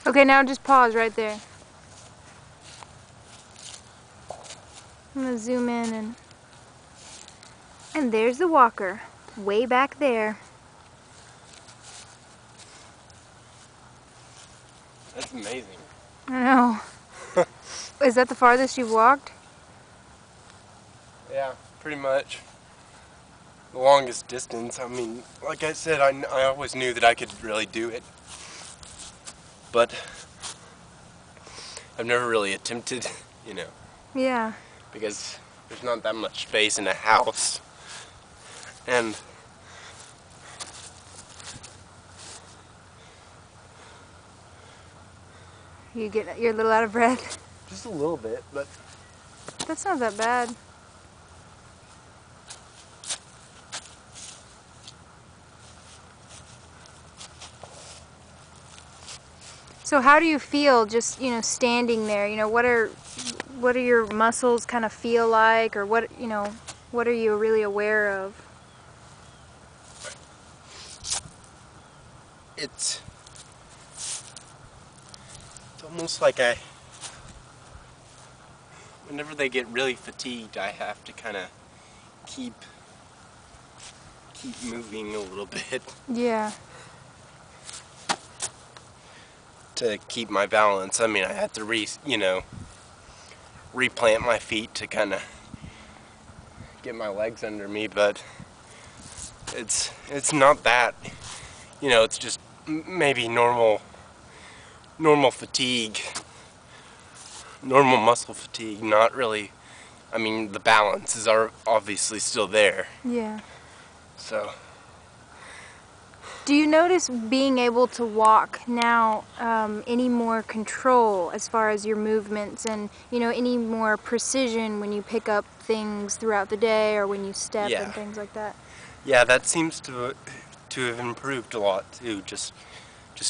Okay, now just pause right there. I'm gonna zoom in and there's the walker, way back there. That's amazing. I know. Is that the farthest you've walked? Yeah, pretty much. The longest distance. I mean, like I said, I always knew that I could really do it. But I've never really attempted, you know. Yeah. Because there's not that much space in a house. And You're a little out of breath. just a little bit, but That's not that bad. So how do you feel just, standing there? What are your muscles kind of feel like, or what are you really aware of? it's almost like whenever they get really fatigued, I have to kind of keep moving a little bit Yeah. to keep my balance. I mean, I have to replant my feet to kind of get my legs under me, but it's not that, it's just maybe normal fatigue, normal muscle fatigue, not really. I mean, the balance is obviously still there. Yeah. So Do you notice being able to walk now any more control as far as your movements, and any more precision when you pick up things throughout the day or when you step Yeah. and things like that? yeah, that seems to have improved a lot too. Just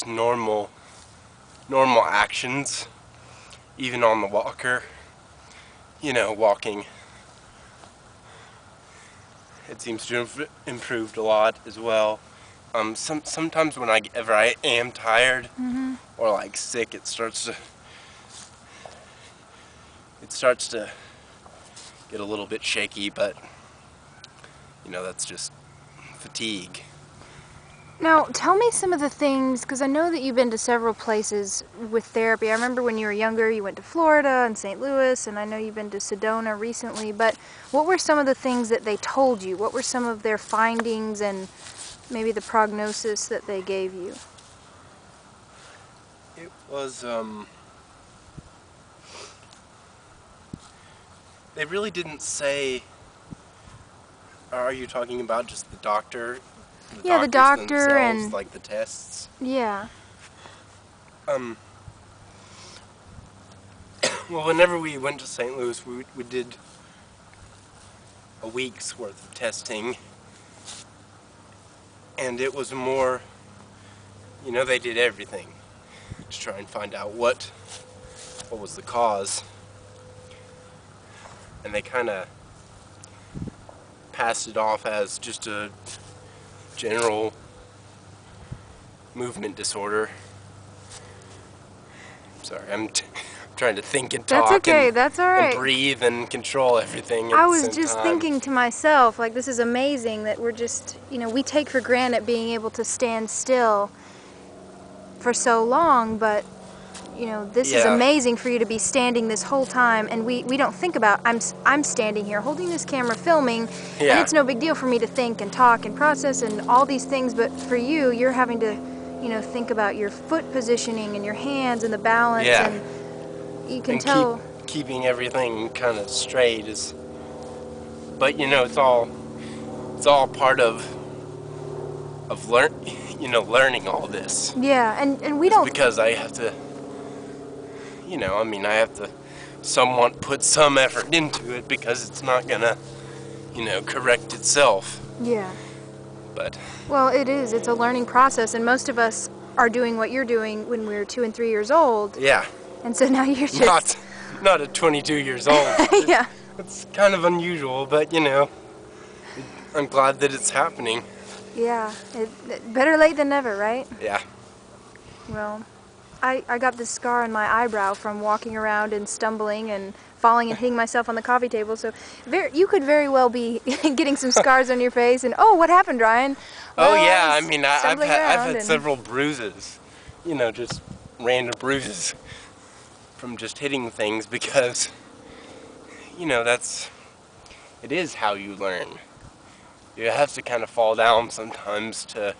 normal actions, even on the walker. Walking. It seems to have improved a lot as well. Sometimes whenever I am tired or like sick, it starts to get a little bit shaky, but that's just fatigue. Now, tell me some of the things, because I know that you've been to several places with therapy. I remember when you were younger, you went to Florida and St. Louis, and I know you've been to Sedona recently, but what were some of the things that they told you? What were some of their findings and maybe the prognosis that they gave you? It was, they really didn't say. Are you talking about just the doctor? Yeah, the doctors doctor themselves, and like the tests. yeah. Well, whenever we went to St. Louis, we did a week's worth of testing, and it was more, they did everything to try and find out what was the cause, and they kind of passed it off as just a general movement disorder. Sorry, I'm trying to think and talk. That's okay, and, that's all right. And breathe and control everything. I was just thinking to myself, like, this is amazing that we're just, we take for granted being able to stand still for so long, but, this is amazing for you to be standing this whole time, and we don't think about, I'm standing here holding this camera filming, and it's no big deal for me to think and talk and process and all these things, but for you, you're having to, think about your foot positioning and your hands and the balance, and you can tell. Keeping everything kind of straight is, but it's all part of learning all this. Yeah, and we don't. Because I have to, I have to somewhat put some effort into it, because it's not gonna, correct itself. Yeah. But. Well, it is. It's a learning process, and most of us are doing what you're doing when we're 2 and 3 years old. Yeah. And so now you're just not at 22 years old. Yeah. It's kind of unusual, but I'm glad that it's happening. Yeah. Better late than never, right? Yeah. Well, I got this scar on my eyebrow from walking around and stumbling and falling and hitting myself on the coffee table. So you could very well be getting some scars on your face. And oh, what happened, Ryan? Well, well, yeah, I mean, I've had and... several bruises, you know, just random bruises from just hitting things because, you know, it is how you learn. You have to kind of fall down sometimes to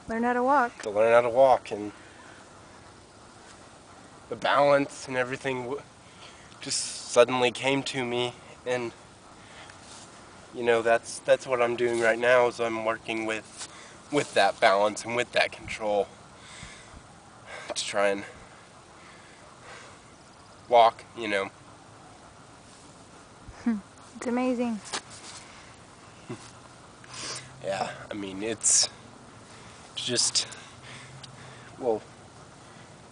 learn how to walk. And the balance and everything just suddenly came to me, and you know, that's what I'm doing right now, is I'm working with that balance and with that control to try and walk, you know. It's amazing. Yeah, I mean, it's just, well,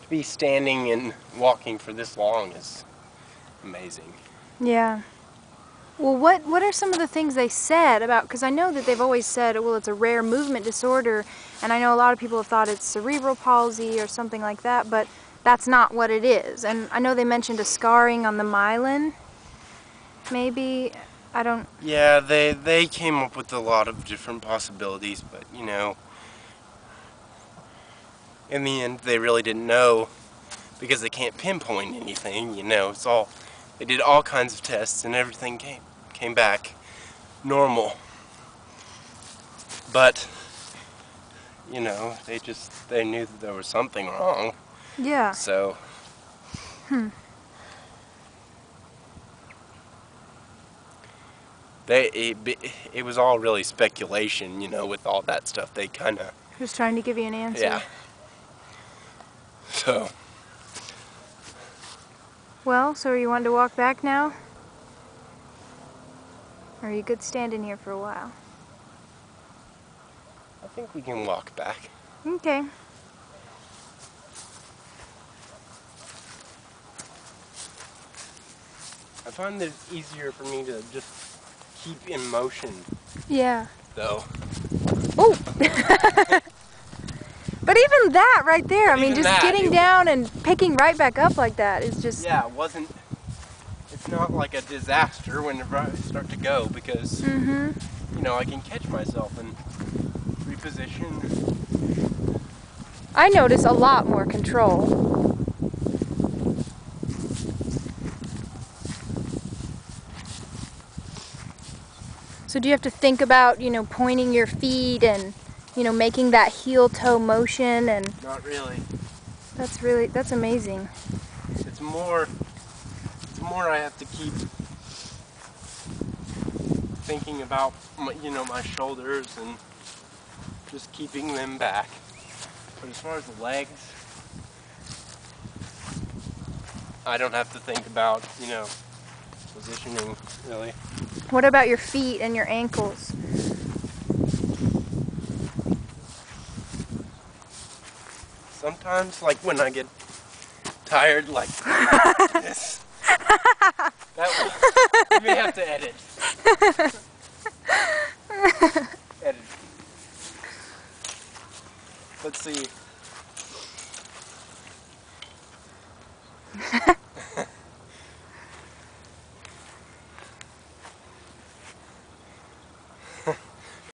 to be standing and walking for this long is amazing. Yeah. Well, what are some of the things they said about, because I know that they've always said, well, it's a rare movement disorder, and I know a lot of people have thought it's cerebral palsy or something like that, but that's not what it is. And I know they mentioned a scarring on the myelin, maybe, I don't... Yeah, they came up with a lot of different possibilities, but, you know, in the end, they really didn't know, because they can't pinpoint anything, you know. It's all, they did all kinds of tests, and everything came back normal. But, you know, they knew that there was something wrong. Yeah. So. It was all really speculation, you know, with all that stuff. They kind of... Just trying to give you an answer. Yeah. So. Well, so are you wanting to walk back now? Or are you good standing here for a while? I think we can walk back. Okay. I find that it's easier for me to just keep in motion. Yeah. Though. Oh! But even that right there, I mean, just getting down and picking right back up like that is just... Yeah, it's not like a disaster whenever I start to go, because, you know, I can catch myself and reposition. I notice a lot more control. So do you have to think about, you know, pointing your feet and, you know, making that heel-toe motion? And not really. That's amazing. It's more I have to keep thinking about my shoulders and just keeping them back. But as far as the legs, I don't have to think about, you know, positioning really. What about your feet and your ankles? Sometimes, like when I get tired, like this. You may have to edit. Edit. Let's see.